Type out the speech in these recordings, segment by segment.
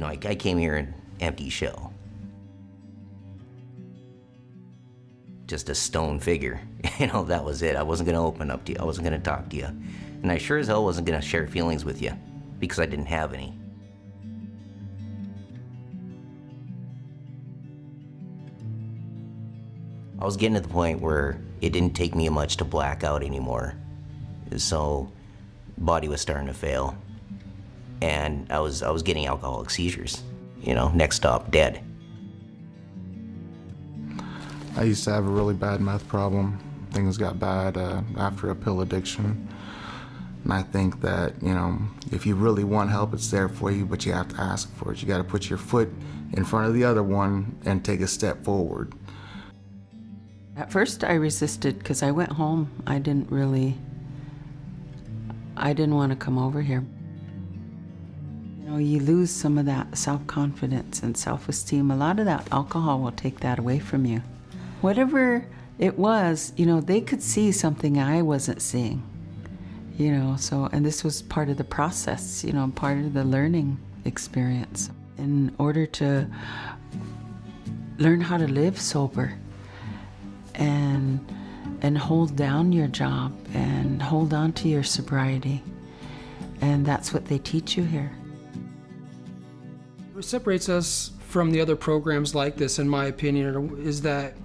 I came here an empty shell. Just a stone figure. That was it. I wasn't going to open up to you. I wasn't going to talk to you. And I sure as hell wasn't going to share feelings with you because I didn't have any. I was getting to the point where it didn't take me much to black out anymore. So, body was starting to fail. And I was getting alcoholic seizures. Next stop, dead. I used to have a really bad meth problem. Things got bad after a pill addiction. And I think that, if you really want help, it's there for you, but you have to ask for it. You got to put your foot in front of the other one and take a step forward. At first I resisted because I went home. I didn't want to come over here. You lose some of that self-confidence and self-esteem. A lot of that alcohol will take that away from you. Whatever it was, they could see something I wasn't seeing. And this was part of the process, part of the learning experience. In order to learn how to live sober and hold down your job and hold on to your sobriety. And that's what they teach you here. What separates us from the other programs like this, in my opinion, is that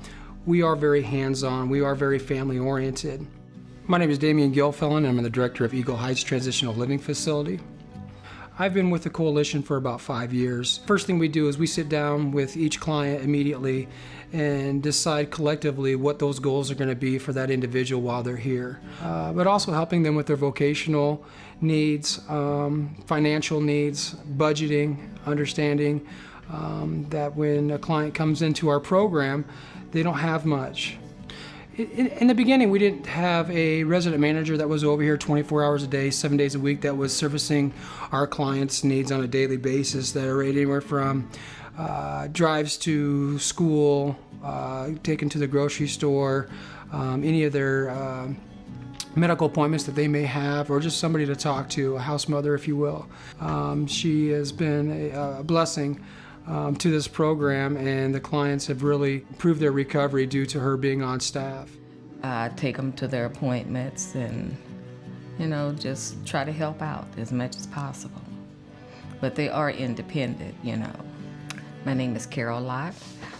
we are very hands-on, we are very family-oriented. My name is Damian Gilfillan, and I'm the director of Eagle Heights Transitional Living Facility. I've been with the coalition for about 5 years. First thing we do is we sit down with each client immediately and decide collectively what those goals are going to be for that individual while they're here. But also helping them with their vocational needs, financial needs, budgeting, understanding that when a client comes into our program, they don't have much. In the beginning, we didn't have a resident manager that was over here 24 hours a day, 7 days a week, that was servicing our clients' needs on a daily basis that are anywhere from drives to school, taken to the grocery store, any of their medical appointments that they may have, or just somebody to talk to, a house mother, if you will. She has been a blessing to this program, and the clients have really improved their recovery due to her being on staff. I take them to their appointments and, just try to help out as much as possible. But they are independent, My name is Carol Lott.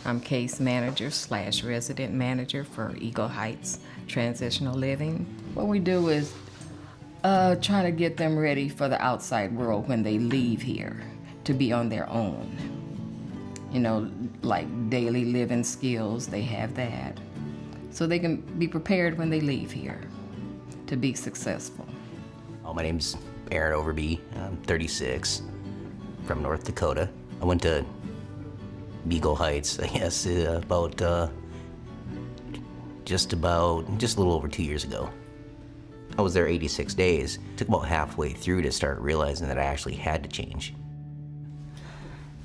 I'm case manager / resident manager for Eagle Heights Transitional Living. What we do is try to get them ready for the outside world when they leave here to be on their own. Like daily living skills, they have that. So they can be prepared when they leave here to be successful. My name's Aaron Overby. I'm 36, from North Dakota. I went to Eagle Heights, I guess, just a little over 2 years ago. I was there 86 days. It took about halfway through to start realizing that I actually had to change.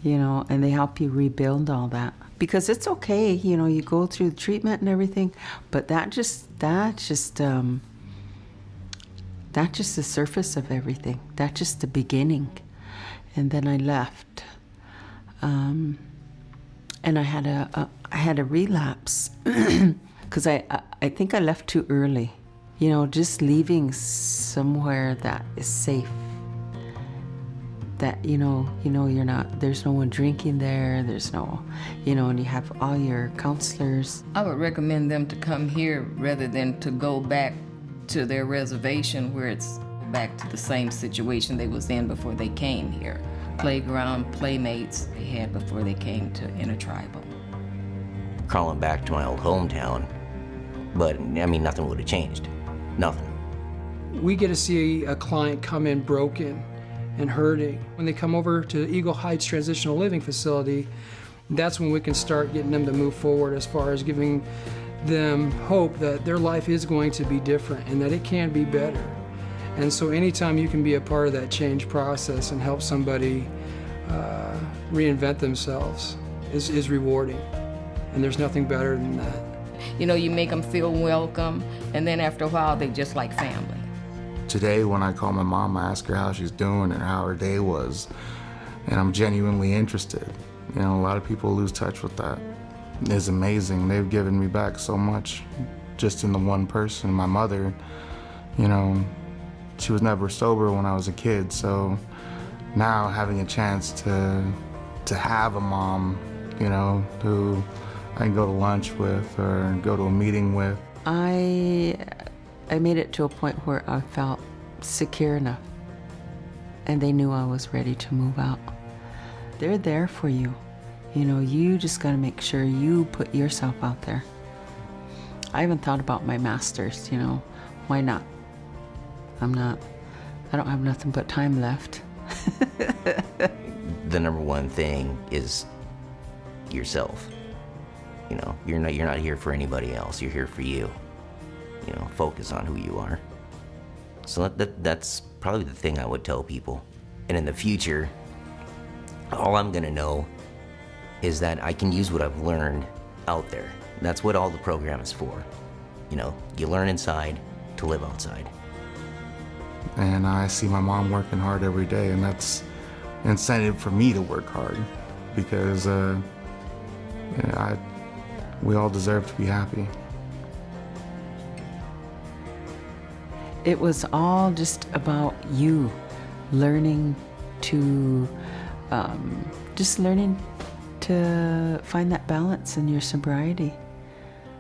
And they help you rebuild all that. Because it's okay, you go through the treatment and everything, but that's just the surface of everything. That's just the beginning. And then I left. And I had a relapse because I think I left too early. Just leaving somewhere that is safe. That you're not, there's no one drinking there, there's no, and you have all your counselors. I would recommend them to come here rather than to go back to their reservation where it's back to the same situation they was in before they came here. Playground, playmates they had before they came to Intertribal. Crawling back to my old hometown, but nothing would have changed. Nothing. We get to see a client come in broken and hurting. When they come over to Eagle Heights Transitional Living Facility, that's when we can start getting them to move forward as far as giving them hope that their life is going to be different and that it can be better. And so anytime you can be a part of that change process and help somebody reinvent themselves is rewarding. And there's nothing better than that. You make them feel welcome, and then after a while, they just like family. Today, when I call my mom, I ask her how she's doing and how her day was. and I'm genuinely interested. You know, a lot of people lose touch with that. It's amazing. They've given me back so much just in the one person. My mother, you know, she was never sober when I was a kid, so now having a chance to have a mom, you know, who I can go to lunch with or go to a meeting with. I made it to a point where I felt secure enough, and they knew I was ready to move out. They're there for you. You know, you just got to make sure you put yourself out there. I even thought about my master's, you know, why not? I don't have nothing but time left. The number one thing is yourself. You know, you're not here for anybody else. You're here for you. You know, focus on who you are. So that's probably the thing I would tell people. And in the future, all I'm gonna know is that I can use what I've learned out there. That's what all the program is for. You know, you learn inside to live outside. And I see my mom working hard every day, and that's incentive for me to work hard, because we all deserve to be happy. It was all just about you learning to find that balance in your sobriety,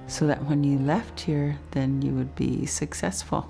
so that when you left here, then you would be successful.